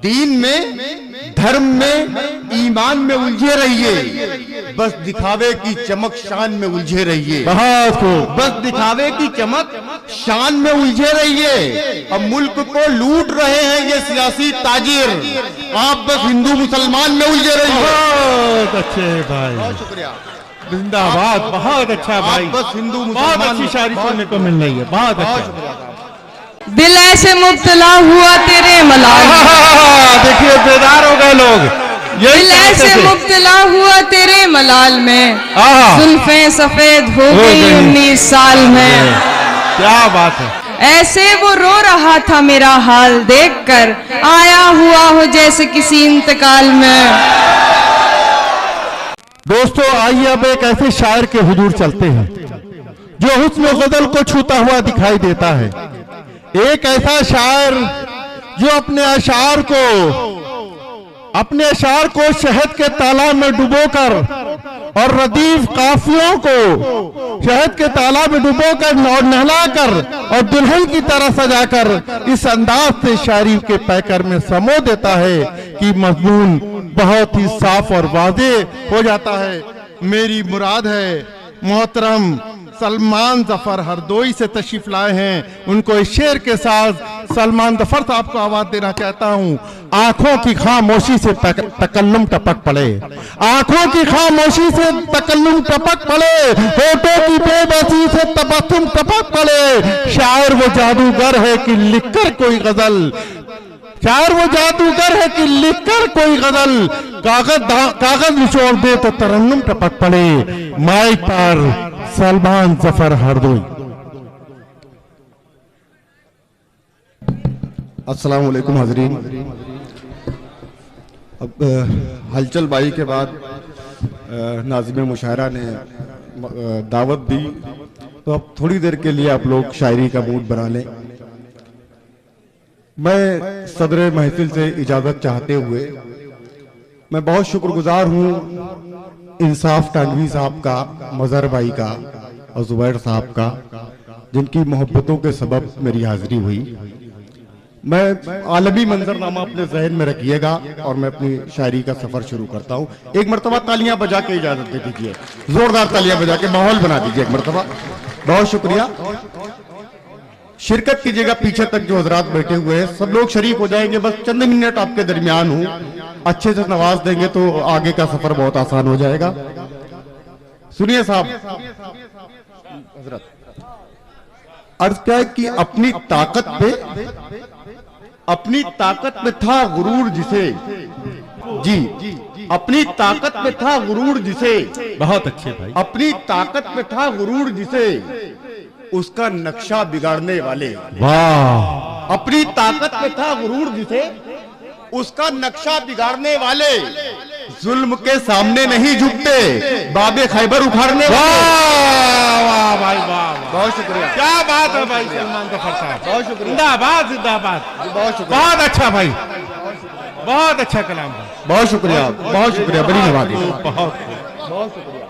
दीन में, धर्म में, ईमान में उलझे रहिए, बस दिखावे की चमक शान में उलझे रहिए। बहुत खूब। बस दिखावे की चमक शान में उलझे रहिए। अब मुल्क को लूट रहे हैं ये सियासी ताजिर, आप बस हिंदू मुसलमान में उलझे रहिए। बहुत अच्छे भाई, बहुत शुक्रिया, जिंदाबाद। बहुत अच्छा भाई, बस हिंदू बहुत अच्छी शायरी सुनने को मिल रही है। बहुत अच्छा। दिल ऐसे मुब्तला हुआ तेरे मलाल में, देखिए बेदार हो गए लोग। दिल ऐसे मुब्तला हुआ तेरे मलाल में, जुल्फें सफेद हो गई 19 साल में। क्या बात है। ऐसे वो रो रहा था मेरा हाल देखकर, आया हुआ हो जैसे किसी इंतकाल में। दोस्तों आइए अब एक ऐसे शायर के हुजूर चलते हैं जो हुस्न गजल को छूता हुआ दिखाई देता है। एक ऐसा शायर जो अपने अशार को शहद के तालाब में डुबोकर और रदीफ काफियों को शहद के तालाब में डुबोकर और नहलाकर और दुल्हन की तरह सजाकर इस अंदाज से शायरी के पैकर में समो देता है कि मजमून बहुत ही साफ और वाज़े हो जाता है। मेरी मुराद है मोहतरम सलमान जफर हरदोई से तशरीफ लाए हैं। उनको इस शेर के साथ सलमान जफर साहब को आवाज देना चाहता हूँ। आंखों की खामोशी से तकल्लुम टपक पड़े, आंखों की खामोशी से तकल्लुम टपक पड़े, होठों की बेबसी से तबस्सुम टपक पड़े। शायर वो जादूगर है कि लिखकर कोई गजल, शायर वो जादूगर है कि लिखकर कोई गजल कागज निचोड़ दे तो तरन्नुम टपक पड़े। माइक पर सलमान जफर हरदोई। अस्सलाम वालेकुम हाज़रीन। अब हलचल बाई के बाद नाज़िम मुशायरा ने दावत दी, तो अब थोड़ी देर के लिए आप लोग शायरी का मूड बना लें। मैं सदर महफिल से इजाज़त चाहते हुए मैं बहुत शुक्रगुजार हूँ इंसाफ टांगवी साहब का, मजहर भाई का और जुबैर साहब का, जिनकी मोहब्बतों के सबब मेरी हाजिरी हुई। मैं आलमी मंजरनामा अपने जहन में रखिएगा और मैं अपनी शायरी का सफर शुरू करता हूँ। एक मरतबा तालियां बजा के इजाजत दे दीजिए, जोरदार तालियां बजा के माहौल बना दीजिए एक मरतबा। बहुत शुक्रिया। शिरकत कीजिएगा, पीछे तक जो हजरात बैठे हुए हैं सब लोग शरीक हो जाएंगे। बस चंद मिनट आपके दरमियान हूँ, अच्छे से नवाज देंगे तो आगे का सफर बहुत आसान हो जाएगा। सुनिए साहब, हजरत अर्ज क्या है कि अपनी ताकत पे था गुरूर जिसे, जी अपनी ताकत पे था गुरूर जिसे, बहुत अच्छे भाई। अपनी ताकत पे था गुरूर जिसे उसका नक्शा बिगाड़ने वाले, वाह। अपनी ताकत पे था गुरूर जिसे उसका नक्शा बिगाड़ने वाले जुल्म के सामने नहीं झुकते, बाबे खैबर उखाड़ने वाले। वाह वाह भाई वाह, बहुत शुक्रिया। क्या बात है भाई सलमान जफर साहब, बहुत शुक्रिया। जिंदाबाद जिंदाबाद। बहुत शुक्रिया, बहुत अच्छा भाई, बहुत अच्छा कलाम भाई। बहुत शुक्रिया, बहुत शुक्रिया, बड़ी नवाज़ी। बहुत शुक्रिया।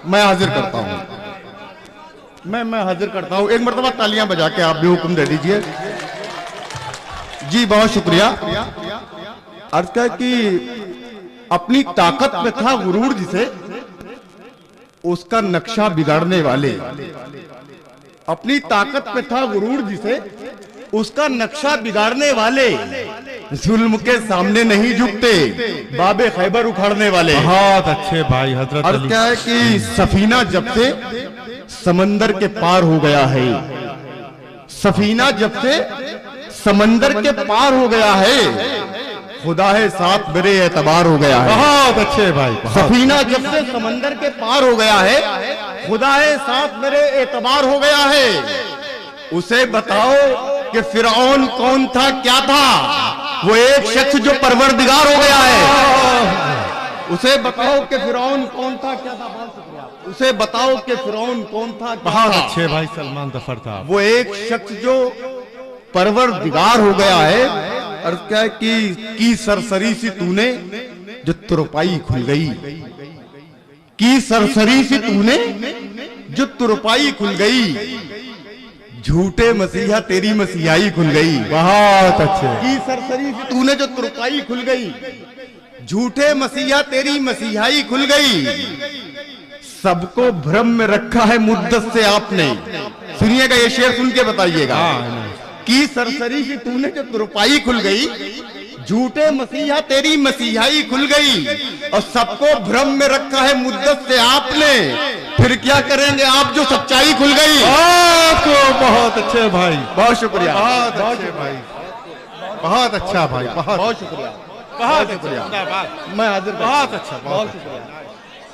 मैं हाजिर करता हूँ, मैं हाजिर करता हूँ। एक मरतबा तालियां बजा के आप भी हुक्म दे दीजिए। जी बहुत शुक्रिया। अर्ज क्या कि अपनी ताकत में था गुरूर जिसे उसका नक्शा बिगाड़ने वाले, अपनी ताकत में था गुरूर जिसे उसका नक्शा बिगाड़ने वाले जुल्म के सामने नहीं झुकते, बाबे खैबर उखाड़ने वाले। बहुत अच्छे भाई हजरत अर्ज अली। क्या है कि सफीना जब से समंदर के पार हो गया है, सफीना जब से समंदर के पार हो गया है, खुदा है साथ मेरे एतबार हो गया है। बहुत अच्छे भाई। सफीना जब से समंदर के पार हो गया है, खुदा है साथ मेरे एतबार हो गया है। उसे बताओ कि फिरौन कौन था, क्या था, वो एक शख्स जो परवरदिगार हो गया है। उसे बताओ कि फिरौन कौन था, क्या था। बहुत शुक्रिया। उसे बताओ कि फिरौन कौन था, क्या बहुत था। अच्छे भाई सलमान जफर साहब। वो एक शख्स जो परवरदिगार हो गया है। और क्या है कि सरसरी सी तूने जो तुरपाई खुल गई, की सरसरी सी तूने जो तुरपाई खुल गई, झूठे मसीहा तेरी मसीहाई खुल गई। बहुत अच्छे। की सरसरी से तूने जो तुरपाई खुल गई, झूठे मसीहा तेरी मसीहाई खुल गई। सबको भ्रम में रखा है मुद्दत से आपने। सुनिएगा ये शेर, सुन के बताइएगा। की सरसरी से तूने जो तुरपाई खुल गई, झूठे मसीहा तेरी मसीहाई खुल गई, और सबको भ्रम में रखा है मुद्दत से आपने। फिर क्या करेंगे आप जो सच्चाई खुल गई। बहुत अच्छे भाई, बहुत शुक्रिया, बहुत अच्छे भाई, बहुत अच्छा भाई, बहुत शुक्रिया, बहुत शुक्रिया। शुक्रिया। मैं हाजिर, बहुत अच्छा, बहुत शुक्रिया,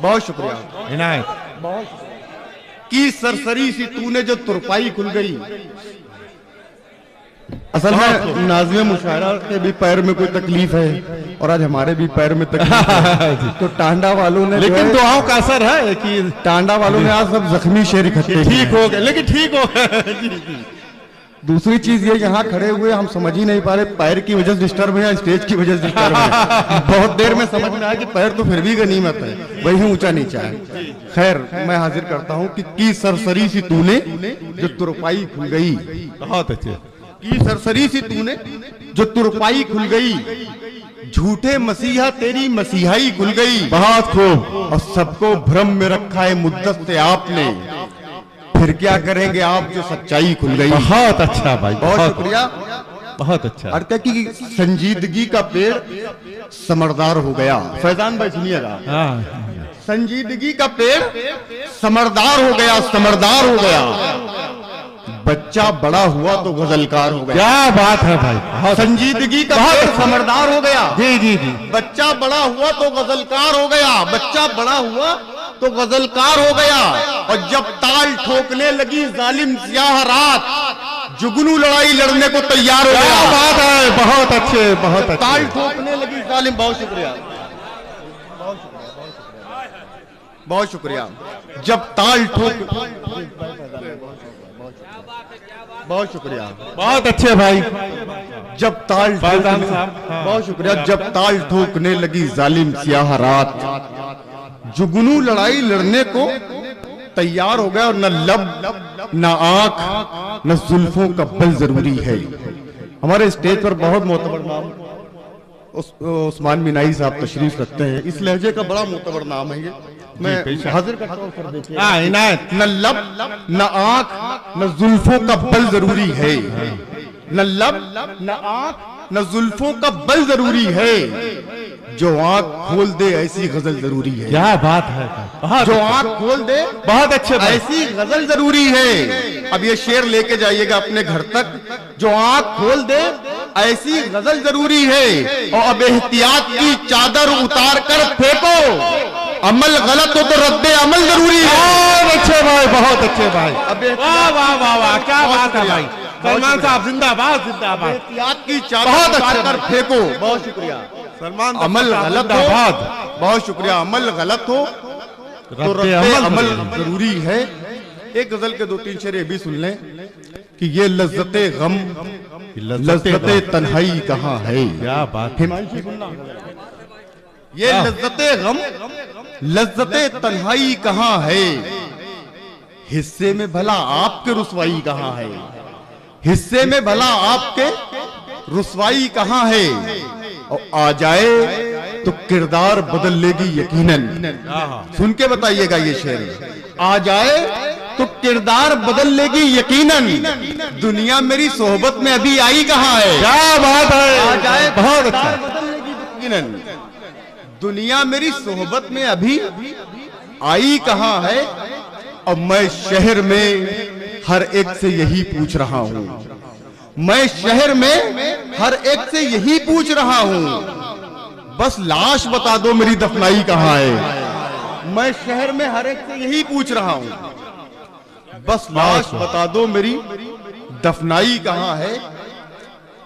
बहुत शुक्रिया। इनायत। की सरसरी सी तूने जो तुरपाई खुल गई। असल में नाज़िम मुशायरा के भी पैर में कोई तकलीफ है, और आज हमारे भी पैर में तकलीफ है। तो टांडा वालों ने, लेकिन दुआओं का असर है कि टांडा वालों ने आज सब जख्मी शेर इकट्ठे ठीक हो गए, लेकिन ठीक हो गए। दूसरी चीज ये, यहाँ खड़े हुए हम समझ ही नहीं पा रहे पैर की वजह से डिस्टर्ब है या स्टेज की वजह से डिस्टर्ब है। बहुत देर में समझ में आया कि पैर तो फिर भी गनीमत है, वही ऊंचा नीचा है। खैर, मैं हाजिर करता हूँ कि की सरसरी सी तूने जो तुरपाई खुल गई। बहुत अच्छे। की सरसरी सी तूने जो तुरपाई खुल गई, झूठे मसीहा तेरी मसीहाई खुल गई। बहुत खूब। और सबको भ्रम में रखा है मुद्दत से आपने। फिर क्या करेंगे आप जो सच्चाई खुल गई। बहुत अच्छा भाई, बहुत शुक्रिया, बहुत अच्छा। अर्थ है कि संजीदगी का पेड़ समरदार हो गया। फैजान भाई सुनिएगा, संजीदगी का पेड़ समरदार हो गया, समरदार हो गया। बच्चा बड़ा हुआ तो गजलकार हो गया। क्या बात है भाई, संजीदगी का पेड़ समरदार हो गया। जी जी जी। बच्चा बड़ा हुआ तो गजलकार हो गया, बच्चा बड़ा हुआ तो गजलकार हो गया। और जब ताल ठोकने लगी जालिम स्याह रात, जुगनू लड़ाई लड़ने को तैयार हो गया। क्या बात है, बहुत अच्छे, बहुत अच्छे। ताल ठोकने लगी जालिम, बहुत शुक्रिया, बहुत शुक्रिया। जब ताल ठोक, बहुत शुक्रिया, बहुत अच्छे भाई। जब ताल बहुत शुक्रिया। जब ताल ठोकने लगी जालिम स्याह रात, जुगनू लड़ाई लड़ने को तैयार हो गया। और न लब न आंख न जुल्फों का बल जरूरी है। हमारे स्टेज पर बहुत मोतबर नाम उस्मान मिनाई साहब तशरीफ रखते हैं। इस लहजे का बड़ा मोतबर नाम है ये, मैं हाजिर करता हूं। सर देखिए, इनायत। न लब न आंख न जुल्फों का बल जरूरी है। न लब न आंख न जुल्फों का बल जरूरी है। जो आंख खोल दे ऐसी गजल जरूरी है। क्या बात है, जो आंख खोल दे, बहुत अच्छे, ऐसी गजल जरूरी है। अब ये शेर लेके जाइएगा अपने घर तक। जो आंख खोल दे ऐसी गजल जरूरी है। और अब एहतियात की चादर उतार कर फेंको, अमल गलत हो तो रद्दे अमल जरूरी है। बहुत अच्छे भाई, बहुत अच्छे भाई। अब वाह वाह वाह वाह, क्या बात है भाई। सलमान साहब जिंदाबाद, जिंदाबाद। एहतियात की चादर उतार कर फेंको, बहुत शुक्रिया। सलमान, अमल गलत हो, बहुत शुक्रिया। अमल गलत हो तो रद्दे अमल जरूरी है। एक गजल के 2-3 शेर ये भी सुन लें कि ये लज्जते गम लज्जते तन्हाई कहाँ है। क्या बात है। ये लज्जते गम लज्जते तन्हाई कहाँ है। हिस्से में भला आपके रुसवाई कहाँ है। हिस्से में भला आपके रुसवाई कहाँ है। और आ जाए तो किरदार बदल लेगी यकीनन। सुन के बताइएगा ये शेर। आ जाए तो किरदार बदल लेगी यकीनन। दुनिया मेरी सोहबत में अभी आई कहाँ है। क्या बात है। आ जाए बहुत किरदार बदल लेगी यकीनन। दुनिया मेरी सोहबत में अभी आई कहाँ है। और मैं शहर में हर एक से यही पूछ रहा हूँ। मैं शहर में हर एक से यही पूछ रहा हूँ। बस लाश बता दो मेरी दफनाई कहाँ है। मैं शहर में हर एक से यही पूछ रहा हूँ। बस लाश बता दो मेरी दफनाई कहाँ है।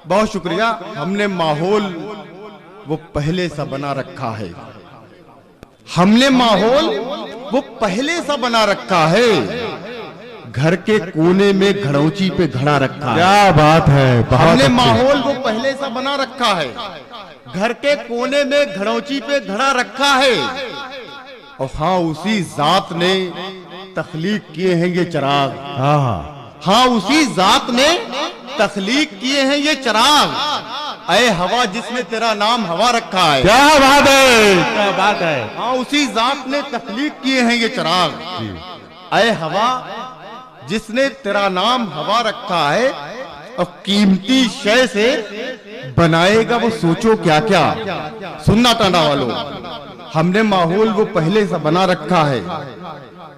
बहुत शुक्रिया। हमने माहौल वो पहले सा बना रखा है। हमने माहौल वो पहले सा बना रखा है। घर के कोने में घड़ौची पे घड़ा रखा है। क्या बात है। हमने माहौल वो पहले सा बना रखा है। घर के कोने में घड़ौची पे घड़ा रखा है। और हाँ, उसी जात ने तख्लीक किए हैं ये चिराग। हाँ उसी जात ने तख्लीक किए हैं ये चिराग। ऐ हवा जिसने तेरा नाम हवा रखा है। क्या बात है, क्या बात है। हाँ उसी जात ने तख्लीक किए हैं ये चिराग। ऐ हवा जिसने तेरा नाम हवा रखा है, और कीमती शय से बनाएगा वो सोचो क्या क्या। सुनना टांडा वालों, हमने माहौल वो पहले से बना रखा है।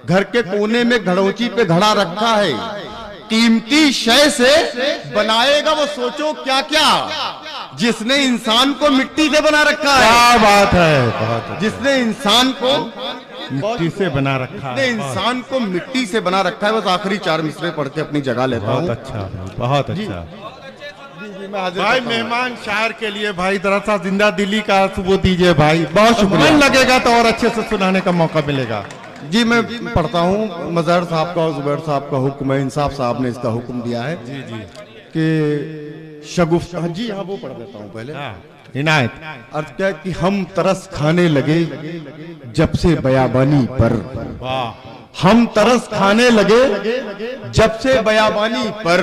घर के कोने में घड़ोची पे घड़ा रखा है। कीमती शय से बनाएगा वो सोचो क्या क्या। जिसने इंसान को मिट्टी से बना रखा है। क्या बात है, बहुत जिसने इंसान को मिट्टी से बना रखा जिसने है। इंसान को मिट्टी से बना रखा है। बस आखिरी 4 मिसरे पढ़ के अपनी जगह लेता बहुत हूँ। अच्छा, बहुत अच्छा भाई भाई। मेहमान शायर के लिए भाई दरअसल जिंदा दिली का वो दीजिए भाई। बहुत शुक्रिया। मन लगेगा तो और अच्छे से सुनाने का मौका मिलेगा। जी मैं पढ़ता हूँ। मजहर साहब का और जुबैर साहब का हुक्म है। इंसाफ साहब ने इसका हुक्म दिया है जी जी कि शगुफ्ता। जी हाँ वो पढ़ देता हूँ पहले। इनायत। अर्थ क्या है कि हम तरस खाने लगे जब से बयाबानी पर। वाह। हम तरस खाने लगे जब से बयाबानी पर।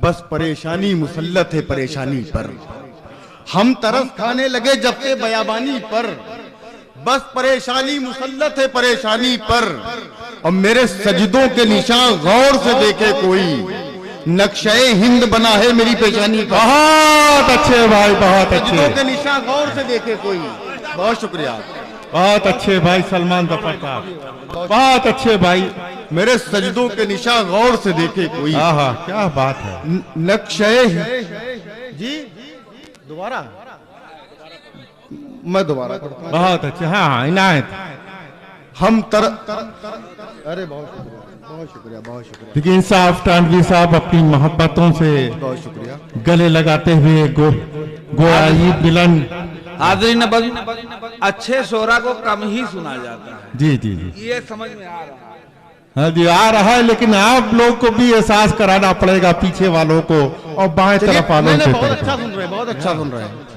बस परेशानी मुसल्लत है परेशानी पर। हम तरस खाने लगे जब से बयाबानी पर। बस परेशानी मुसल्लत है परेशानी पर। और मेरे सजदों के निशान गौर से देखे कोई। नक्शे हिंद बना है मेरी पेशानी पर। बहुत अच्छे भाई, बहुत अच्छे। सजदों के निशान गौर से देखे कोई। बहुत शुक्रिया। बहुत अच्छे भाई सलमान ज़फर साहब। बहुत अच्छे भाई। मेरे सजदों के निशान गौर से देखे कोई। हाँ, क्या बात है। नक्शे जी दोबारा मैं दोबारा करता हूं। बहुत अच्छे। हाँ इनायत। हम अरे बहुत शुक्रिया बहुत शुक्रिया। लेकिन इंसाफ टांडवी साहब अपनी मोहब्बतों से बहुत शुक्रिया। गले लगाते हुए गोया ईद मिलन। हाज़रीन अच्छे शोरा को कम ही सुना जाता है। जी जी जी, ये समझ में आ रहा है। हाँ जी आ रहा है। लेकिन आप लोग को भी एहसास कराना पड़ेगा पीछे वालों को और बाएं तरफ वालों से। बहुत अच्छा सुन रहे हैं, बहुत अच्छा सुन रहे हैं।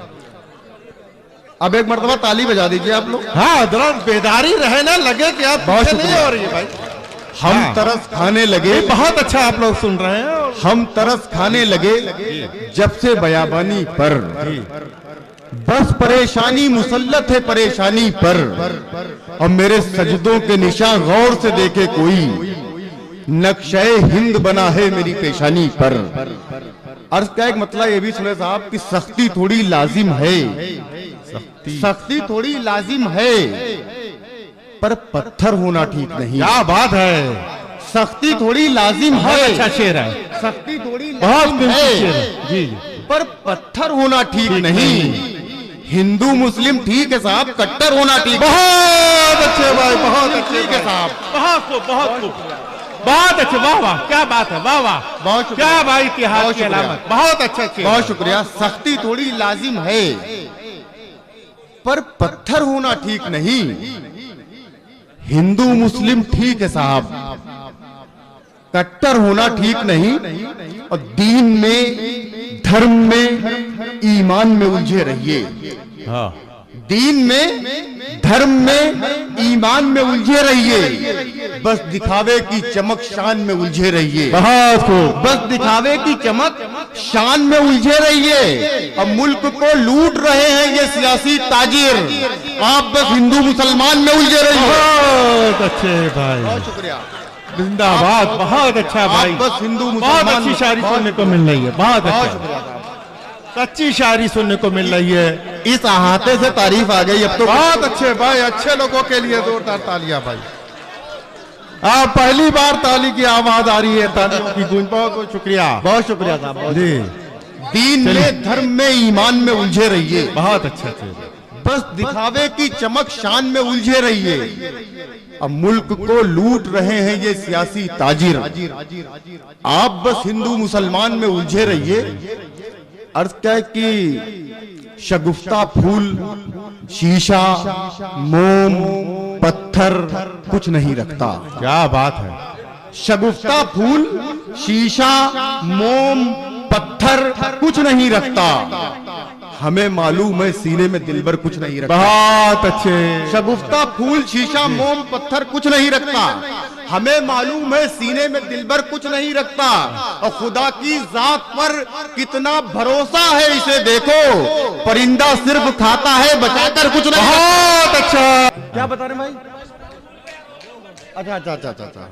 अब एक मर्तबा ताली बजा दीजिए आप लोग। हाँ जरा बेदारी रहे ना, लगे कि आप बहुत पीछे नहीं शुक्रिया। हो रही है भाई। हम हाँ। तरस खाने लगे। बहुत अच्छा आप लोग सुन रहे हैं। हम तरस खाने लगे जब से बयाबानी पर। बस परेशानी मुसल्लत है परेशानी पर। और मेरे सजदों के निशान गौर से देखे कोई। नक्शे हिंद बना है मेरी पेशानी पर। अर्ज का एक मतलब ये भी सुने साहब कि सख्ती थोड़ी लाजिम है। सख्ती थोड़ी लाजिम है पर पत्थर होना ठीक नहीं। क्या बात है। सख्ती थोड़ी लाजिम है। बहुत अच्छा शेर है। सख्ती थोड़ी बहुत लाजिम कीमती है शेर है। जी जी। पर पत्थर होना ठीक नहीं। हिंदू मुस्लिम ठीक है साहब, कट्टर होना ठीक। बहुत अच्छे भाई, बहुत अच्छे ठीक है साहब। बहुत खूब, बहुत खूब, बहुत अच्छे। वाह वाह, क्या बात है। वाह वाह, बहुत शुक्रिया। क्या भाई इतिहास बहुत की शुक्रिया। अलामत। बहुत अच्छा शेर। बहुत शुक्रिया। सख्ती थोड़ी लाजिम है पर पत्थर होना ठीक नहीं। हिंदू मुस्लिम ठीक है साहब, कट्टर होना ठीक नहीं। और दीन में धर्म में ईमान में उलझे रहिए। हाँ। दीन में धर्म में ईमान में उलझे रहिए। बस दिखावे की चमक शान में उलझे रहिए। बहुत खूब। बस दिखावे की चमक शान में उलझे रहिए। अब मुल्क को लूट रहे हैं ये सियासी ताजिर। आप बस हिंदू मुसलमान में उलझे रहिए। बहुत अच्छे भाई, बहुत शुक्रिया। जिंदाबाद। बहुत अच्छा भाई। बस हिंदू बहुत मुसलमान अच्छी शायरी सुनने को मिल रही है। बहुत बहुत अच्छा, शुक्रिया साहब। सच्ची शायरी सुनने को मिल रही है। इस अहाते से तारीफ आ गई अब तो। बहुत अच्छे भाई, अच्छे लोगों के लिए जोरदार तालियां भाई। आप पहली बार ताली की आवाज आ रही है, तालियों की गूंज। बहुत बहुत शुक्रिया। बहुत शुक्रिया साहब जी। दीन में धर्म में ईमान में उलझे रहिए। बहुत अच्छा चीज। बस दिखावे की चमक शान में उलझे रहिए। अब मुल्क को लूट रहे हैं ये सियासी ताजिर। आप बस हिंदू मुसलमान में उलझे रहिए। अर्थ क्या है कि शगुफ्ता फूल, शीशा, मोम, पत्थर कुछ नहीं रखता। क्या बात है। शगुफ्ता फूल, शीशा, मोम, पत्थर कुछ नहीं रखता। हमें मालूम है सीने में दिलबर कुछ नहीं रखता। बहुत अच्छे। शगुफ्ता फूल, शीशा, मोम, पत्थर कुछ नहीं रखता। हमें मालूम है सीने में दिलबर कुछ नहीं रखता, और खुदा की जात पर कितना भरोसा है इसे देखो, परिंदा सिर्फ खाता है बचाकर कुछ नहीं। बहुत अच्छा। क्या बता रहे भाई? अच्छा अच्छा अच्छा अच्छा अच्छा।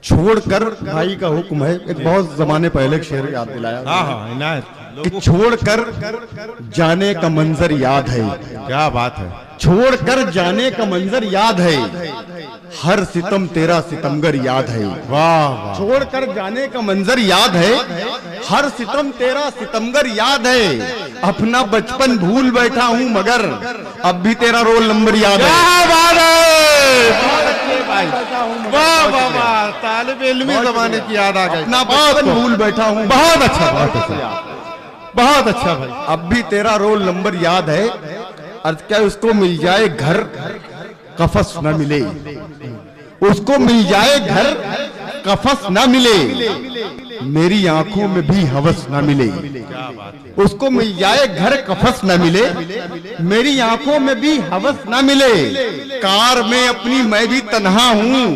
छोड़कर भाई का हुक्म है, एक बहुत जमाने पहले एक शेर याद दिलाया। हाँ हाँ इनायत। कि छोड़कर जाने का मंजर याद है। क्या बात है। छोड़कर जाने का मंजर याद है, हर सितम तेरा सितमगर याद है। वाह वाह। छोड़कर जाने का मंजर याद है, हर सितम तेरा सितमगर याद है। अपना बचपन भूल बैठा हूँ मगर अब भी तेरा रोल नंबर याद है। क्या बात है। वाह वाह वाह। तालिब इल्मी जमाने की याद आ गई। अपना बचपन भूल बैठा हूँ। बहुत अच्छा, बहुत अच्छा, बहुत अच्छा भाई। अब भी तेरा रोल नंबर याद है। अर्थ क्या, उसको मिल जाए घर कफस न मिले, उसको मिल जाए घर कफस न मिले, मेरी आंखों में भी हवस न मिले। उसको मिल जाए घर कफस न मिले, मेरी आंखों में भी हवस न मिले। कार में अपनी मैं भी तन्हा हूँ,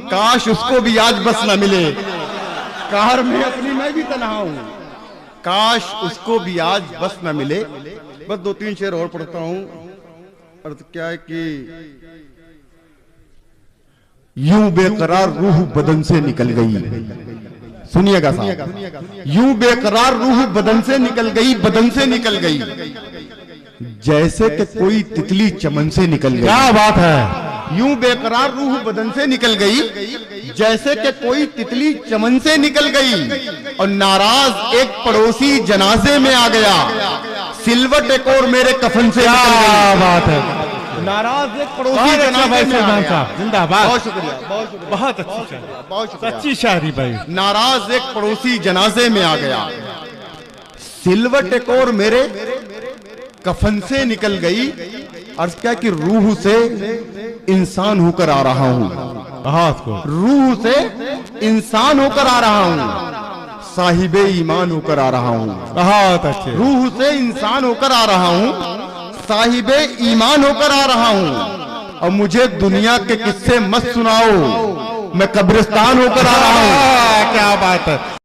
काश उसको भी आज बस न मिले। कार में अपनी मैं भी तन्हा हूँ, काश उसको भी आज बस न मिले। बस 2-3 शेर और पढ़ता हूं। अर्थ क्या है कि यूं बेकरार रूह बदन से निकल गई। सुनिएगा साहब, यूं बेकरार रूह बदन से निकल गई, बदन से निकल गई, जैसे कि कोई तितली चमन से निकल गई। क्या बात है। यूं बेकरार रूह बदन से निकल गई, जैसे कि कोई तितली चमन से निकल गई, और नाराज एक पड़ोसी जनाजे में आ गया, सिलवट एक और मेरे कफन से निकल गई। क्या बात है। नाराज एक पड़ोसी जनाजे में आ गया। जिंदाबाद। बहुत शुक्रिया, बहुत शुक्रिया, बहुत अच्छी शायरी, बहुत शुक्रिया। सच्ची शायरी भाई। नाराज एक पड़ोसी जनाजे में आ गया, सिलवट एक और मेरे कफन से निकल गई। अर्थ क्या कि रूह से इंसान होकर आ रहा हूं, रूह से इंसान होकर आ रहा हूं, साहिबे ईमान होकर आ रहा हूं। बहुत अच्छे। रूह से इंसान होकर आ रहा हूं, साहिबे ईमान होकर आ रहा हूं, और मुझे दुनिया के किस्से मत सुनाओ, मैं कब्रिस्तान होकर आ रहा हूं। क्या बात है।